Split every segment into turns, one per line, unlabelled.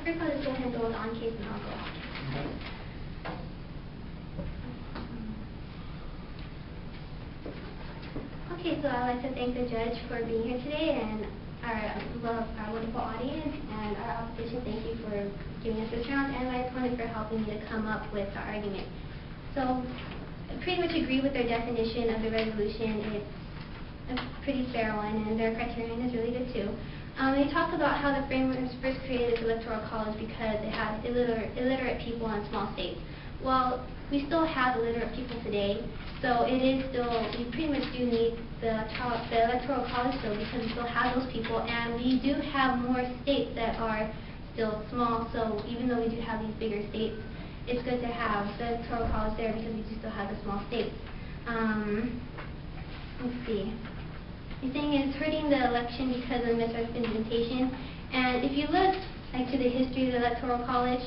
first I'll just go ahead and go with on case and I'll go off. Okay, so I'd like to thank the judge for being here today and our wonderful audience, and our opposition, thank you for giving us this round, and my opponent for helping me to come up with the argument. So I pretty much agree with their definition of the resolution. It's a pretty fair one, and their criterion is really good too. They talked about how the framers first created this electoral college because they had illiterate people in small states. Well, we still have illiterate people today, so it is still, we pretty much do need the electoral college still because we still have those people, and we do have more states that are still small, so even though we do have these bigger states, it's good to have the electoral college there because we do still have the small states. Let's see. The thing is hurting the election because of misrepresentation, and if you look to the history of the electoral college,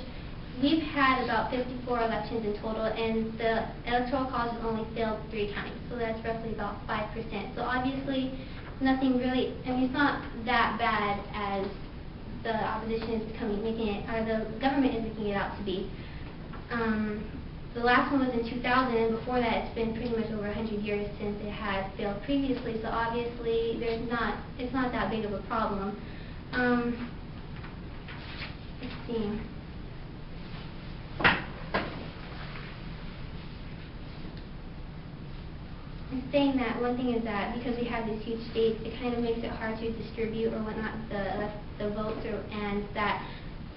we've had about 54 elections in total, and the electoral college has only failed 3 times, so that's roughly about 5%. So obviously, nothing really, I mean, it's not that bad as the opposition is making it, or the government is making it out to be. The last one was in 2000, and before that, it's been pretty much over 100 years since it had failed previously. So obviously, it's not that big of a problem. Let's see. I'm saying that one thing is that because we have these huge states, it kind of makes it hard to distribute or whatnot the votes, and that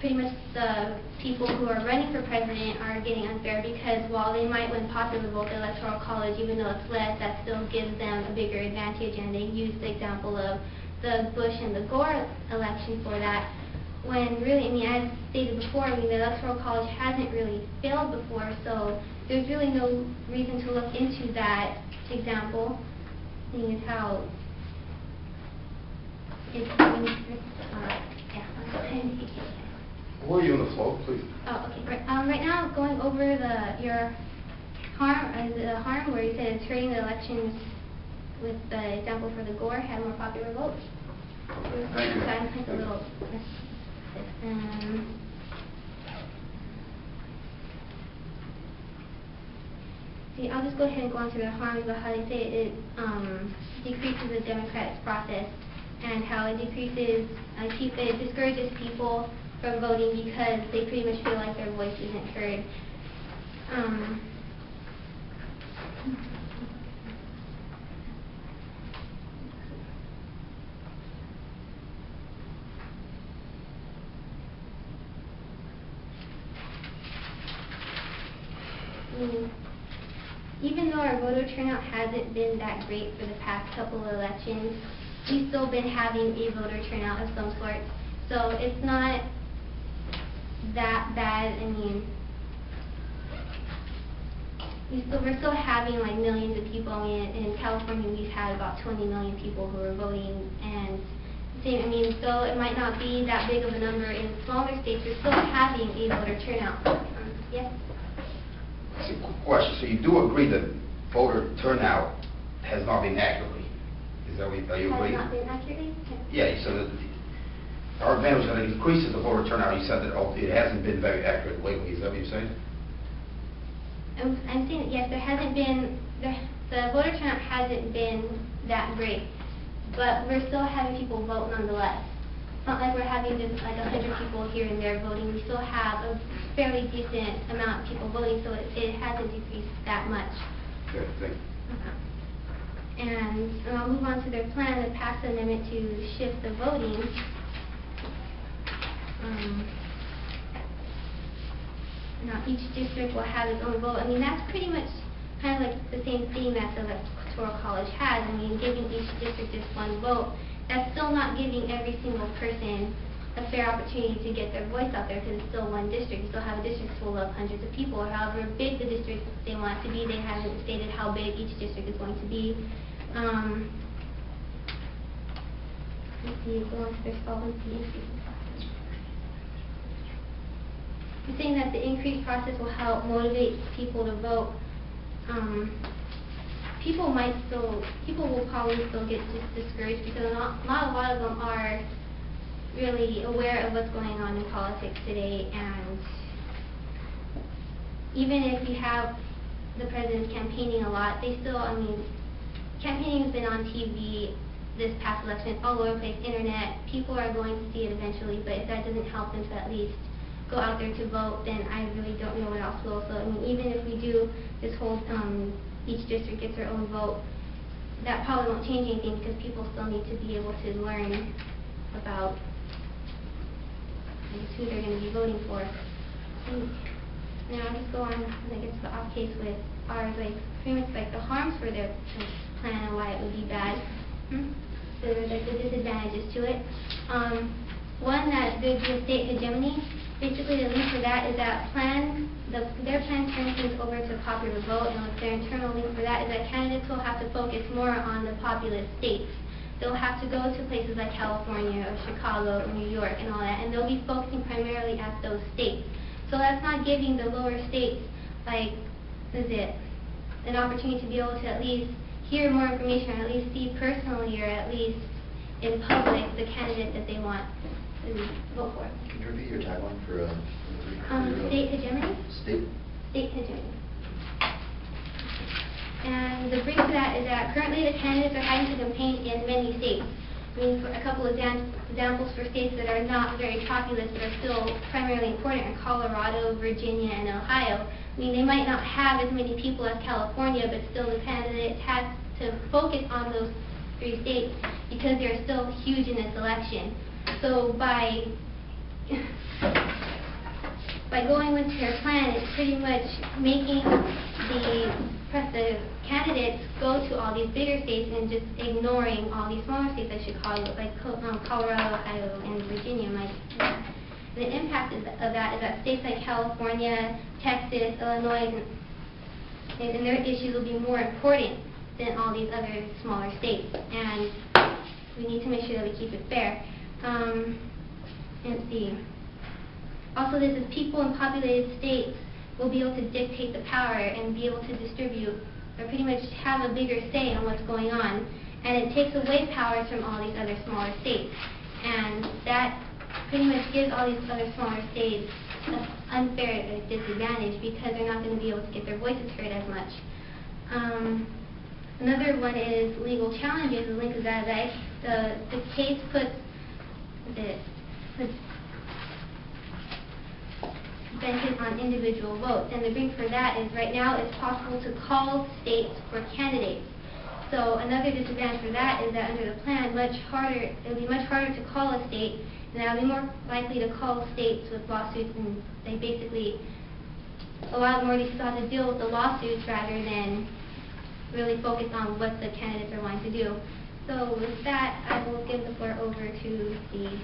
pretty much the people who are running for president are getting unfair because while they might win popular vote, the electoral college, even though it's less, that still gives them a bigger advantage, and they use the example of the Bush and the Gore election for that. When really, I mean, as stated before, I mean, the electoral college hasn't really failed before, so there's really no reason to look into that example, seeing as how it's
Where are you on the floor, please?
Oh, okay. Right now, going over your harm, where you said it's hurting the elections with the example for the Gore had more popular votes.
Thank you.
Sounds like a little. See, I'll just go ahead and go on to the harms about how they say it decreases the democratic process and how it decreases, it discourages people from voting because they pretty much feel like their voice isn't heard. Even though our voter turnout hasn't been that great for the past couple of elections, we've still been having a voter turnout of some sort. So it's not that bad. I mean, we're still having like millions of people. I mean, in California we've had about 20 million people who are voting, and I mean, so it might not be that big of a number in smaller states. We're still having a voter turnout. Yes?
That's a quick question. So you do agree that voter turnout has not been accurately? Is that what you agree?
Has not been accurately?
Yeah, you said that our advantage that it increases the voter turnout. You said that it hasn't been very accurate lately. Is that what you're saying?
I'm saying, yes, there hasn't been, the voter turnout hasn't been that great, but we're still having people vote nonetheless. It's not like we're having just like 100 people here and there voting. We still have a fairly decent amount of people voting, so it hasn't decreased that much.
Okay, thank you.
And I'll move on to their plan to pass an amendment to shift the voting. Now each district will have its own vote. I mean, that's pretty much kind of like the same thing that the electoral college has. I mean, giving each district just one vote. That's still not giving every single person a fair opportunity to get their voice out there because it's still one district. You still have a district full of hundreds of people, or however big the district they want it to be. They haven't stated how big each district is going to be. Let's see, go on to their solvency increase process. You're saying that the increased process will help motivate people to vote. People will probably still get discouraged because not a lot of them are really aware of what's going on in politics today, and even if you have the president's campaigning a lot, they still, I mean, campaigning has been on TV this past election. It's all over the place, internet. People are going to see it eventually, but if that doesn't help them to at least go out there to vote, then I really don't know what else will. So, I mean, even if we do this whole, each district gets their own vote, that probably won't change anything because people still need to be able to learn about who they're going to be voting for. Now I'll just go on, I guess, the off case with our, like, pretty much like the harms for their plan and why it would be bad. So there's like the disadvantages to it. One, that there'd be a state hegemony. Basically, the link for that is that their plan turns things over to popular vote, and their internal link for that is that candidates will have to focus more on the populous states. They'll have to go to places like California or Chicago or New York and all that, and they'll be focusing primarily at those states. So that's not giving the lower states, like, an opportunity to be able to at least hear more information, or at least see personally, or at least in public, the candidate that they want to vote for.
Can you repeat your tagline for
state hegemony?
State?
State hegemony. And the brief to that is that currently the candidates are having to campaign in many states. I mean, for a couple of examples for states that are not very populous but are still primarily important are Colorado, Virginia, and Ohio. I mean, they might not have as many people as California, but still the candidates have to focus on those 3 states because they're still huge in this election. So by going with their plan, it's pretty much making the candidates go to all these bigger states and just ignoring all these smaller states like Chicago, like Colorado, Ohio, and Virginia. The impact of that is that states like California, Texas, Illinois, and their issues will be more important than all these other smaller states. And we need to make sure that we keep it fair. Let's see. Also, this is people in populated states will be able to dictate the power and be able to distribute or pretty much have a bigger say on what's going on. And it takes away powers from all these other smaller states. And that pretty much gives all these other smaller states an unfair disadvantage because they're not going to be able to get their voices heard as much. Another one is legal challenges. The link is that the case puts benefit on individual votes, and the reason for that is right now it's possible to call states for candidates. So another disadvantage for that is that under the plan, it will be much harder to call a state, and they'll be more likely to call states with lawsuits, and they basically, a lot more of these people have to deal with the lawsuits rather than really focus on what the candidates are wanting to do. So with that, I will give the floor over to the